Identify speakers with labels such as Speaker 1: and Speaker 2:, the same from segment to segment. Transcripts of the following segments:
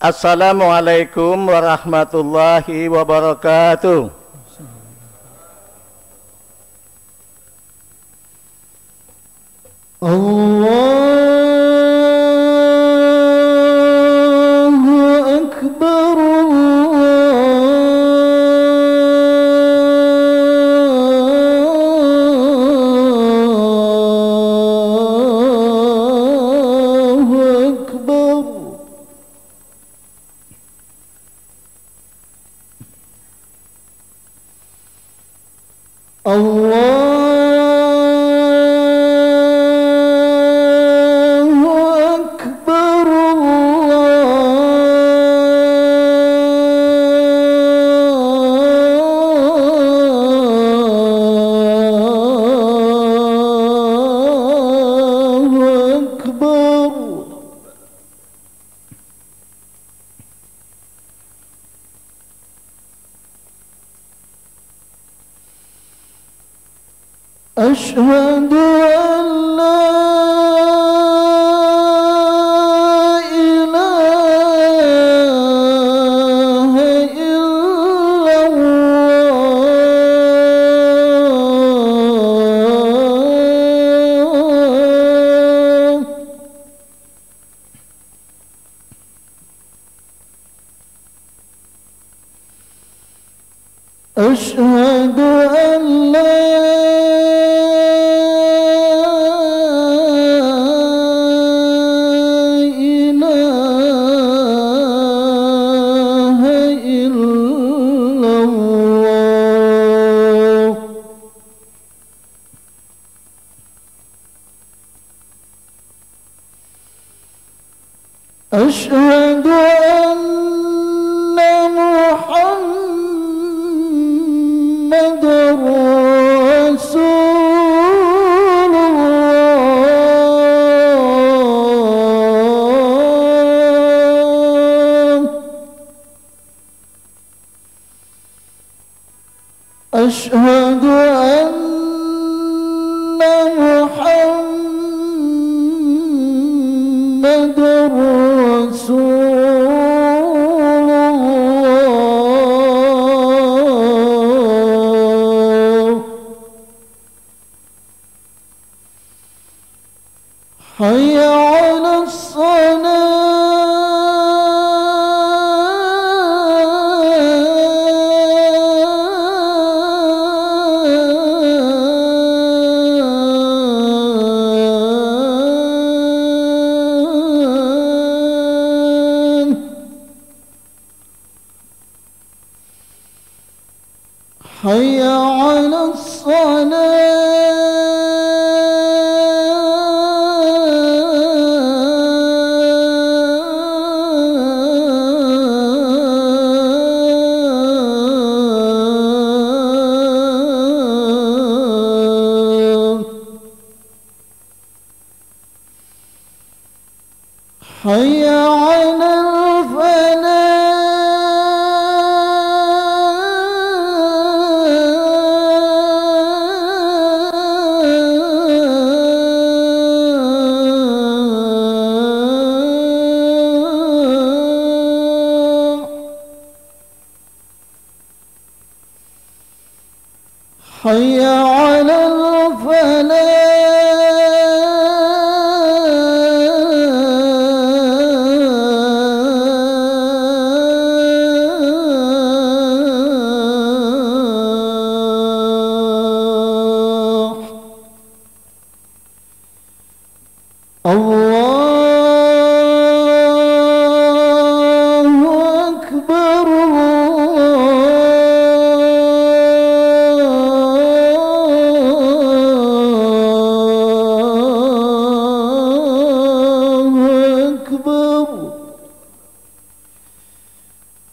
Speaker 1: Assalamualaikum warahmatullahi wabarakatuh.
Speaker 2: Allahu Akbar. أشهد أن لا إله إلا الله. أشهد أن لا أشهد أن محمدًا رسول الله. أشهد أن محمدًا رسول الله. حي على الصلاة. حي على الصلاة. حي على الفلاح. حي على الفلاح. الله أكبر.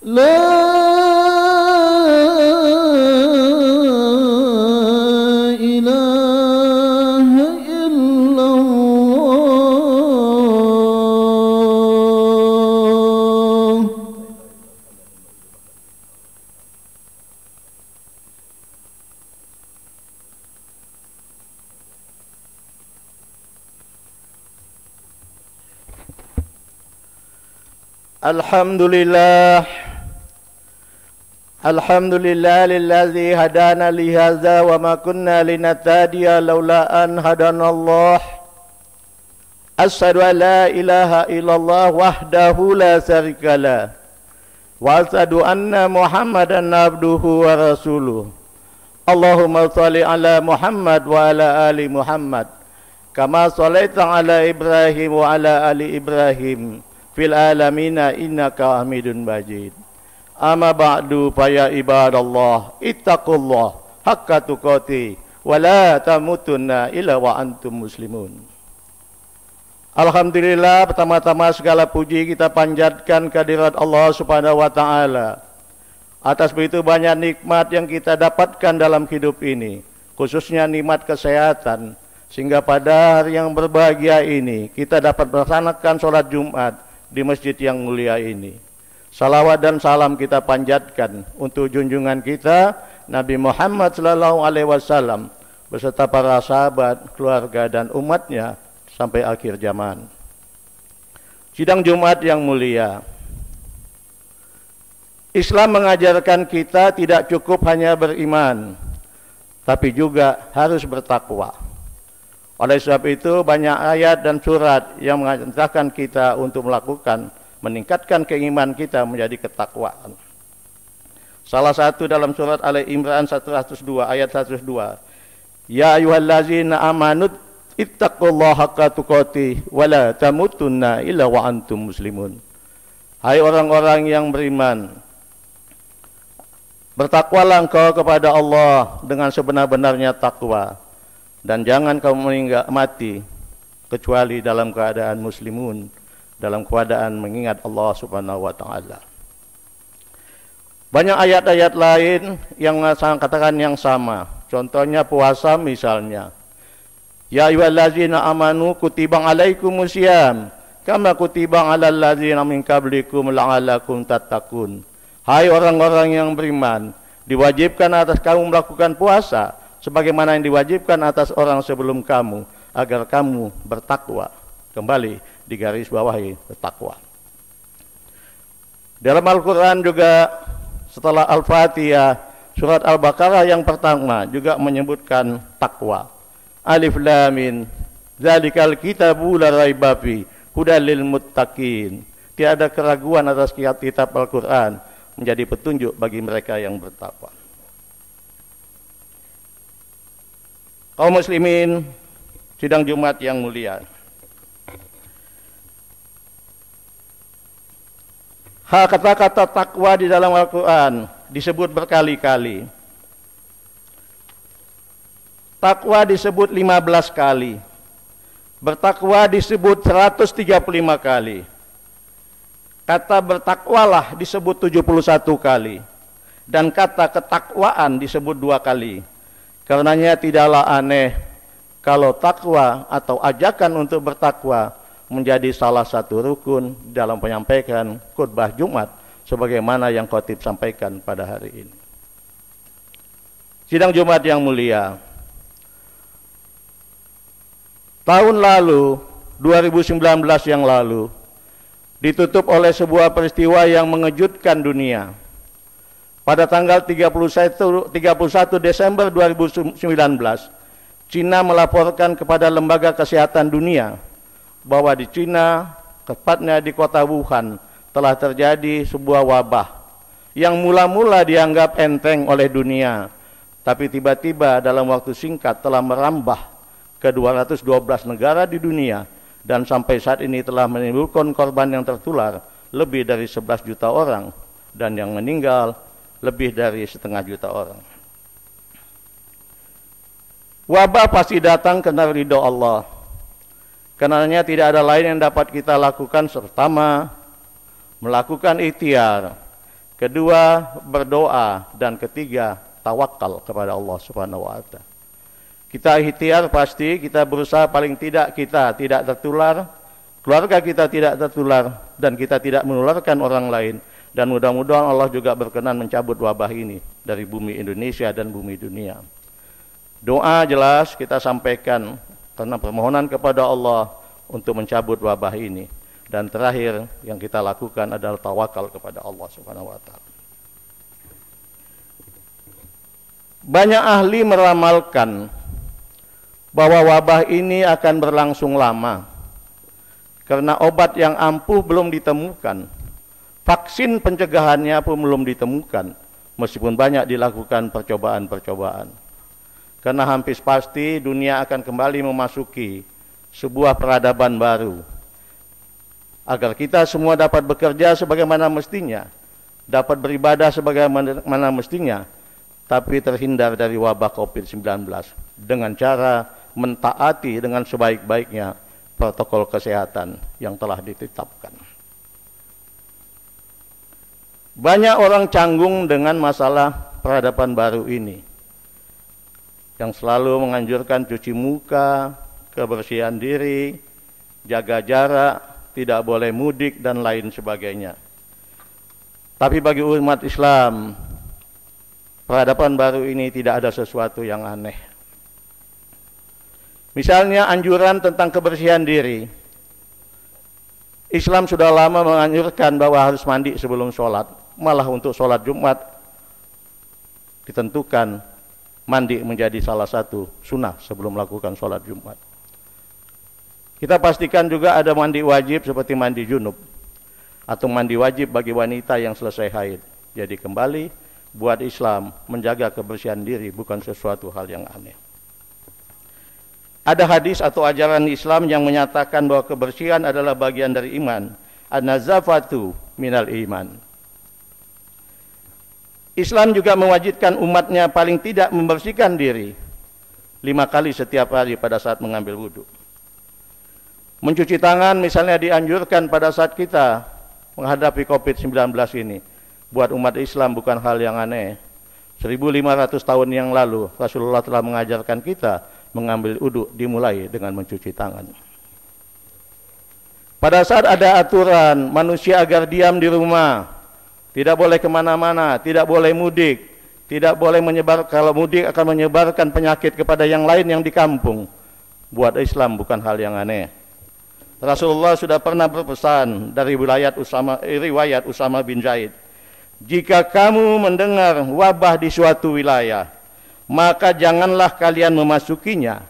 Speaker 2: لا إله إلا الله.
Speaker 1: Alhamdulillah. Alhamdulillah lillazi hadana li hadza wa ma kunna linahtadiya laula an hadanallah. Asyhadu an la ilaha illallah wahdahu la syarikalah wa asyhadu anna Muhammadan abduhu wa rasuluh. Allahumma shalli ala Muhammad wa ala ali Muhammad kama shallaita ala Ibrahim wa ala ali Ibrahim fil alamina innaka Hamidun Majid. Amma ba'du fa ya ibadallah ittaqullah haqqa tuqatih wa la tamutunna illa wa antum muslimun. Alhamdulillah, pertama-tama segala puji kita panjatkan kehadirat Allah Subhanahu wa taala atas begitu banyak nikmat yang kita dapatkan dalam hidup ini, khususnya nikmat kesehatan, sehingga pada hari yang berbahagia ini kita dapat melaksanakan sholat Jumat di masjid yang mulia ini. Salawat dan salam kita panjatkan untuk junjungan kita Nabi Muhammad SAW beserta para sahabat, keluarga dan umatnya sampai akhir zaman. Sidang Jumat yang mulia, Islam mengajarkan kita tidak cukup hanya beriman, tapi juga harus bertakwa. Oleh sebab itu banyak ayat dan surat yang mengajarkan kita untuk meningkatkan keimanan kita menjadi ketakwaan. Salah satu dalam surat Ali Imran 102 ayat 102. Ya ayyuhallazina amanu ittaqullaha haqqa tuqatih wa la tamutunna illa wa antum muslimun. Hai orang-orang yang beriman, bertakwalah engkau kepada Allah dengan sebenar-benarnya takwa, dan jangan kamu mati kecuali dalam keadaan muslimun, dalam keadaan mengingat Allah Subhanahu wa taala. Banyak ayat-ayat lain yang katakan yang sama. Contohnya puasa misalnya. Ya ayyuhallazina amanu kutiba alaikumusiyam kama kutiba alal ladzina min qablikum la'allakum tattaqun. Hai orang-orang yang beriman, diwajibkan atas kamu melakukan puasa sebagaimana yang diwajibkan atas orang sebelum kamu agar kamu bertakwa. Kembali di garis bawahi bertakwa. Dalam Al-Quran juga setelah Al-Fatihah, surat Al-Baqarah yang pertama juga menyebutkan takwa. Alif Lam Mim, Dzalikal kitabu la raiba fi hudal lil muttaqin. Tiada keraguan atas kitab Al-Quran menjadi petunjuk bagi mereka yang bertakwa. Kaum muslimin, sidang Jumat yang mulia, kata-kata takwa di dalam Al-Quran disebut berkali-kali. Takwa disebut 15 kali. Bertakwa disebut 135 kali. Kata bertakwalah disebut 71 kali. Dan kata ketakwaan disebut 2 kali. Karenanya tidaklah aneh kalau takwa atau ajakan untuk bertakwa menjadi salah satu rukun dalam penyampaian khutbah Jumat sebagaimana yang khotib sampaikan pada hari ini. Sidang Jumat yang mulia, tahun lalu 2019 yang lalu ditutup oleh sebuah peristiwa yang mengejutkan dunia. Pada tanggal 31 Desember 2019, Cina melaporkan kepada Lembaga Kesehatan Dunia bahwa di Cina, tepatnya di kota Wuhan, telah terjadi sebuah wabah yang mula-mula dianggap enteng oleh dunia, tapi tiba-tiba dalam waktu singkat telah merambah ke 212 negara di dunia, dan sampai saat ini telah menimbulkan korban yang tertular lebih dari 11 juta orang, dan yang meninggal lebih dari 1,5 juta orang. Wabah pasti datang karena ridho Allah. Karenanya tidak ada lain yang dapat kita lakukan. Pertama, melakukan ikhtiar. Kedua, berdoa. Dan ketiga, tawakal kepada Allah Subhanahu wa ta'ala. Kita ikhtiar pasti, kita berusaha paling tidak kita tidak tertular, keluarga kita tidak tertular, dan kita tidak menularkan orang lain. Dan mudah-mudahan Allah juga berkenan mencabut wabah ini dari bumi Indonesia dan bumi dunia. Doa jelas kita sampaikan karena permohonan kepada Allah untuk mencabut wabah ini. Dan terakhir yang kita lakukan adalah tawakal kepada Allah Subhanahu wa taala. Banyak ahli meramalkan bahwa wabah ini akan berlangsung lama karena obat yang ampuh belum ditemukan, vaksin pencegahannya pun belum ditemukan, meskipun banyak dilakukan percobaan-percobaan. Karena hampir pasti dunia akan kembali memasuki sebuah peradaban baru, agar kita semua dapat bekerja sebagaimana mestinya, dapat beribadah sebagaimana mestinya, tapi terhindar dari wabah COVID-19 dengan cara mentaati dengan sebaik-baiknya protokol kesehatan yang telah ditetapkan. Banyak orang canggung dengan masalah peradaban baru ini, yang selalu menganjurkan cuci muka, kebersihan diri, jaga jarak, tidak boleh mudik, dan lain sebagainya. Tapi bagi umat Islam, peradaban baru ini tidak ada sesuatu yang aneh. Misalnya anjuran tentang kebersihan diri. Islam sudah lama menganjurkan bahwa harus mandi sebelum sholat. Malah untuk sholat Jumat ditentukan mandi menjadi salah satu sunnah sebelum melakukan sholat Jumat. Kita pastikan juga ada mandi wajib seperti mandi junub, atau mandi wajib bagi wanita yang selesai haid. Jadi kembali, buat Islam menjaga kebersihan diri bukan sesuatu hal yang aneh. Ada hadis atau ajaran Islam yang menyatakan bahwa kebersihan adalah bagian dari iman. An-nazafatu minal iman. Islam juga mewajibkan umatnya paling tidak membersihkan diri 5 kali setiap hari pada saat mengambil wudhu. Mencuci tangan misalnya dianjurkan pada saat kita menghadapi COVID-19 ini. Buat umat Islam bukan hal yang aneh. 1500 tahun yang lalu Rasulullah telah mengajarkan kita mengambil wudhu dimulai dengan mencuci tangan. Pada saat ada aturan manusia agar diam di rumah, tidak boleh kemana-mana, tidak boleh mudik, tidak boleh menyebar, kalau mudik akan menyebarkan penyakit kepada yang lain yang di kampung. Buat Islam bukan hal yang aneh. Rasulullah sudah pernah berpesan dari riwayat Usama bin Zaid, jika kamu mendengar wabah di suatu wilayah, maka janganlah kalian memasukinya.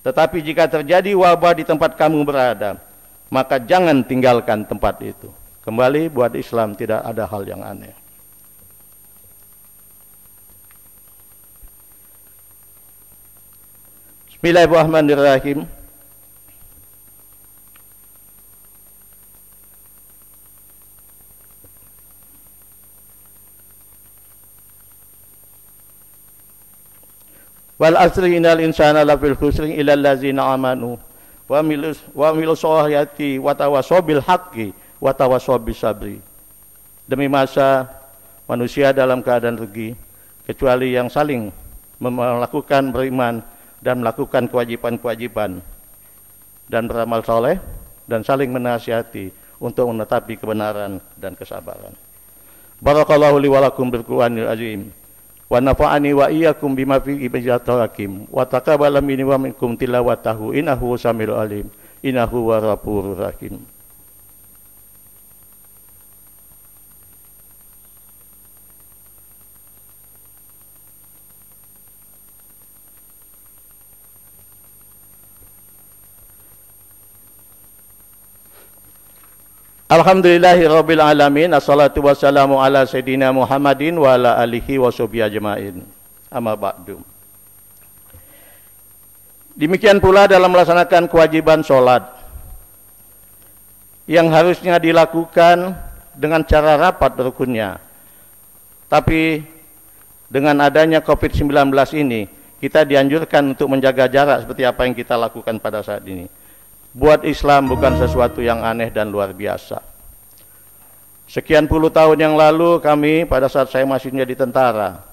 Speaker 1: Tetapi jika terjadi wabah di tempat kamu berada, maka jangan tinggalkan tempat itu. Kembali, buat Islam tidak ada hal yang aneh. Bismillahirrahmanirrahim. Wal asri innal insana lafil khusri illal ladzina amanu wa amilu sholihati wa tawassaw bil haqqi wa tawassaw bis sabri. Demi masa manusia dalam keadaan rugi kecuali yang saling melakukan beriman dan melakukan kewajiban-kewajiban dan beramal soleh dan saling menasihati untuk menetapi kebenaran dan kesabaran. Barakallahu li wa lakum bil Qur'anil azim. Wa nafa'ani wa iyyakum bima fihi min hakim wa taqabbala minni wa minkum tilawatahu innahu samiul alim innahu ghafurur rahim. Alhamdulillahirabbil alamin, assalatu wassalamu ala sayidina Muhammadin wa ala alihi wa sahbihi ajmain. Amma ba'du. Demikian pula dalam melaksanakan kewajiban sholat yang harusnya dilakukan dengan cara rapat rukunnya. Tapi dengan adanya COVID-19 ini, kita dianjurkan untuk menjaga jarak seperti apa yang kita lakukan pada saat ini. Buat Islam bukan sesuatu yang aneh dan luar biasa. Sekian puluh tahun yang lalu kami, pada saat saya masih menjadi tentara,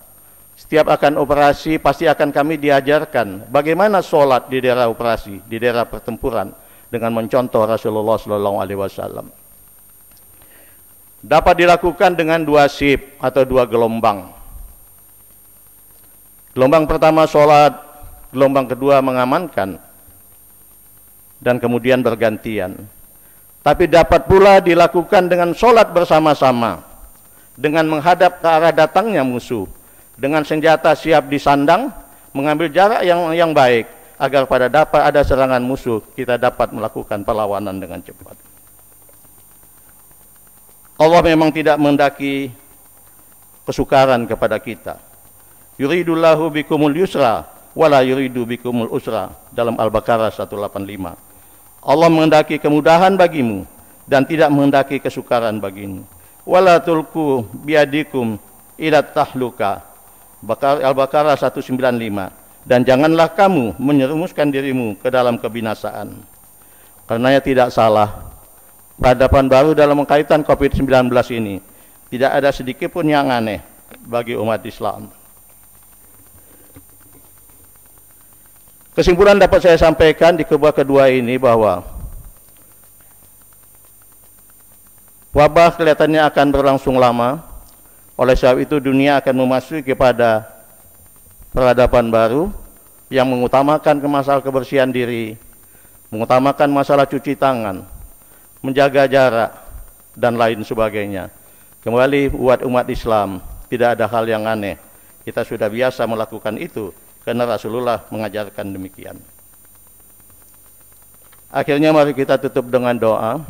Speaker 1: setiap akan operasi pasti akan kami diajarkan bagaimana sholat di daerah operasi, di daerah pertempuran, dengan mencontoh Rasulullah SAW. Dapat dilakukan dengan 2 shift atau 2 gelombang. Gelombang pertama sholat, gelombang kedua mengamankan, dan kemudian bergantian. tapi dapat pula dilakukan dengan sholat bersama-sama, dengan menghadap ke arah datangnya musuh, dengan senjata siap disandang, mengambil jarak yang baik, agar pada dapat ada serangan musuh, kita dapat melakukan perlawanan dengan cepat. Allah memang tidak menghendaki kesukaran kepada kita. Yuridullahu bikumul yusra wala yuridu bikumul usra, dalam Al-Baqarah 185. Allah menghendaki kemudahan bagimu dan tidak menghendaki kesukaran bagimu. Wala tulku biadikum ila tahluka, Al-Baqarah 195. Dan janganlah kamu menyerumuskan dirimu ke dalam kebinasaan. Karenanya tidak salah, peradaban baru dalam kaitan COVID-19 ini tidak ada sedikit pun yang aneh bagi umat Islam. Kesimpulan dapat saya sampaikan di khutbah kedua ini bahwa wabah kelihatannya akan berlangsung lama. Oleh sebab itu dunia akan memasuki kepada peradaban baru yang mengutamakan masalah kebersihan diri, mengutamakan masalah cuci tangan, menjaga jarak, dan lain sebagainya. Kembali buat umat Islam, tidak ada hal yang aneh. Kita sudah biasa melakukan itu, karena Rasulullah mengajarkan demikian. Akhirnya mari kita tutup dengan doa.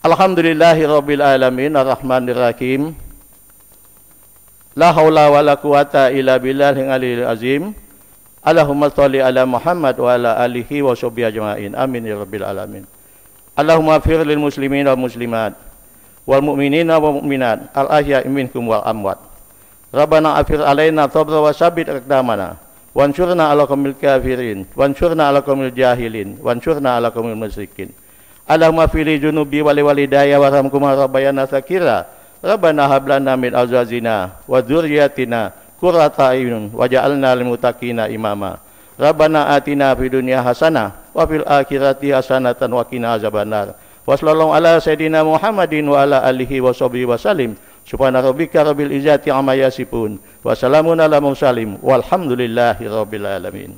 Speaker 1: Alhamdulillahirabbil alamin arrahmanir rahim. La haula wala quwata illa billahil aliyil azim. Allahumma shalli ala Muhammad wa ala alihi wa sahbihi ajmain. Amin ya rabbil alamin. Allahumma ighfir lil muslimin wal muslimat wal mu'minina wal mu'minat al ahya'i minkum wal amwat. Rabbana afir alaina sabra wa sabit aqdamana wansurna ala qaumil kafirin wansurna ala qaumil jahilin wansurna ala qaumil musyrikin. Allahumma fili junubi wali walidayya warhamhuma rabbayana sakira. Rabbana hab lana min azwajina wa dzurriyyatina qurrata a'yun waj'alna lil muttaqina imama. Rabbana atina fid dunya hasanah wa fil akhirati hasanatan wa qina azabannar. Wa sallallahu ala sayidina Muhammadin wa ala alihi wa sahbihi wasallim. Subhana rabbika rabbil izzati amma yasifun wa salamun ala mursalin walhamdulillahi rabbil alamin.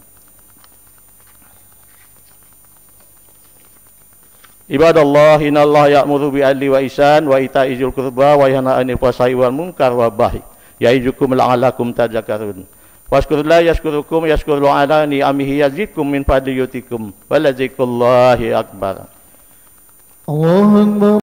Speaker 1: Ibadallah, innallaha ya'muru bil adli wa ihsan wa ita'i dzil qurba wa yanha 'anil fahsya'i wal munkar wa baghi ya'idukum la'allakum tadhakkarun. Washkurullaha yashkurukum yashkuru ala ni'amihi yazidkum min fadli yutikum wa la dzikrullahi akbar.
Speaker 2: Allahu Akbar.